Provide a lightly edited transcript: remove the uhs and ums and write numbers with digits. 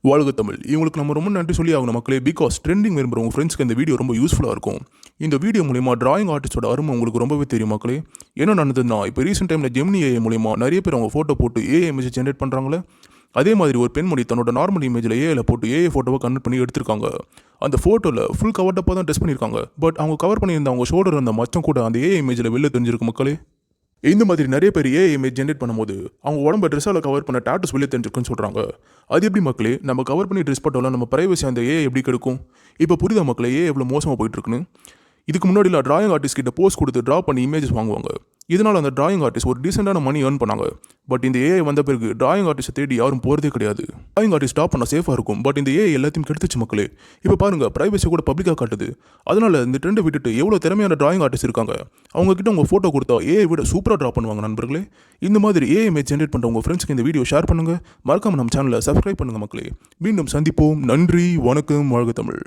வாழ்க தமிழ். இவங்களுக்கு நம்ம ரொம்ப நன்றி சொல்லி ஆகணும் மக்களே. பிகாஸ் ட்ரெண்டிங் விரும்புகிற உங்கள் ஃப்ரெண்ட்ஸ்க்கு இந்த வீடியோ ரொம்ப யூஸ்ஃபுல்லாக இருக்கும். இந்த வீடியோ மூலிமா டிராயிங் ஆர்டிஸ்டோட அருமை உங்களுக்கு ரொம்பவே தெரியும் மக்களே. என்ன நடந்ததுன்னா, இப்போ ரீசெண்ட் டைமில் ஜெமினி ஏஐ மூலிமா நிறைய பேர் அவங்க ஃபோட்டோ போட்டு ஏஐ இமேஜ் ஜென்ரேட் பண்ணுறாங்களே. அதே மாதிரி ஒரு பெண்மணி தன்னோட நார்மல் இமேஜில் ஏஐல போட்டு ஏஐ ஃபோட்டோவை கன்வெர்ட் பண்ணி எடுத்திருக்காங்க. அந்த ஃபோட்டோவில் ஃபுல் கவர்டப்பாக தான் டெஸ்ட் பண்ணியிருக்காங்க. பட் அவங்க கவர் பண்ணியிருந்த அவங்க ஷோல்டர் அந்த மச்சம் கூட அந்த ஏஐ இமேஜில் வெளில தெரிஞ்சிருக்கு மக்களே. இந்த மாதிரி நிறைய பேர் ஏஐ இமேஜ் ஜென்ரேட் பண்ணும்போது அவங்க உடம்பு ட்ரெஸ்ஸால் கவர் பண்ண டாட்டூஸ் வெளியே தெரிஞ்சிருக்குன்னு சொல்கிறாங்க. அது எப்படி மக்களே? நம்ம கவர் பண்ணி ட்ரெஸ் போட்டோம்ல நம்ம பிரைவசி அந்த ஏஐ எப்படி கிடைக்கும்? இப்போ புரியுதா மக்களே ஏஐ எவ்வளோ மோசமாக போயிட்டு இருக்குன்னு? இதுக்கு முன்னாடிலாம் டிராயிங் ஆர்டிஸ்ட் கிட்ட போஸ்ட் கொடுத்து ட்ரா பண்ணி இமேஜஸ் வாங்குவாங்க. இதனால் அந்த டிராயிங் ஆர்டிஸ்ட் ஒரு டீசெண்டான மணி ஏர்ன் பண்ணாங்க. பட் இந்த ஏஐ வந்த பிறகு டிராயிங் ஆர்டிஸ்ட்டை தேடி யாரும் போகிறதே கிடையாது. டிராயிங் ஆர்டிஸ்ட் ஸ்டாப் பண்ண சேஃபாக இருக்கும். பட் இந்த ஏஐ எல்லாத்தையும் கெடுத்துச்சு மக்களே. இப்போ பாருங்கள், பிரைவசி கூட பப்ளிக்காக காட்டுது. அதனால் இந்த ட்ரெண்டை விட்டுட்டு எவ்வளோ திறமையான டிராயிங் ஆர்டிஸ்ட் இருக்காங்க. அவங்ககிட்ட உங்கள் ஃபோட்டோ கொடுத்தா ஏஐ விட சூப்பராக ட்ரா பண்ணுவாங்க நண்பர்களே. இந்த மாதிரி ஏஐ இமேஜ் ஜென்ரேட் பண்ணுற உங்கள் ஃப்ரெண்ட்ஸ்க்கு இந்த வீடியோ ஷேர் பண்ணுங்கள். மறக்காம நம்ம சேனலை சப்ஸ்கிரைப் பண்ணுங்கள் மக்களே. மீண்டும் சந்திப்போம். நன்றி, வணக்கம், வாழ்க தமிழ்.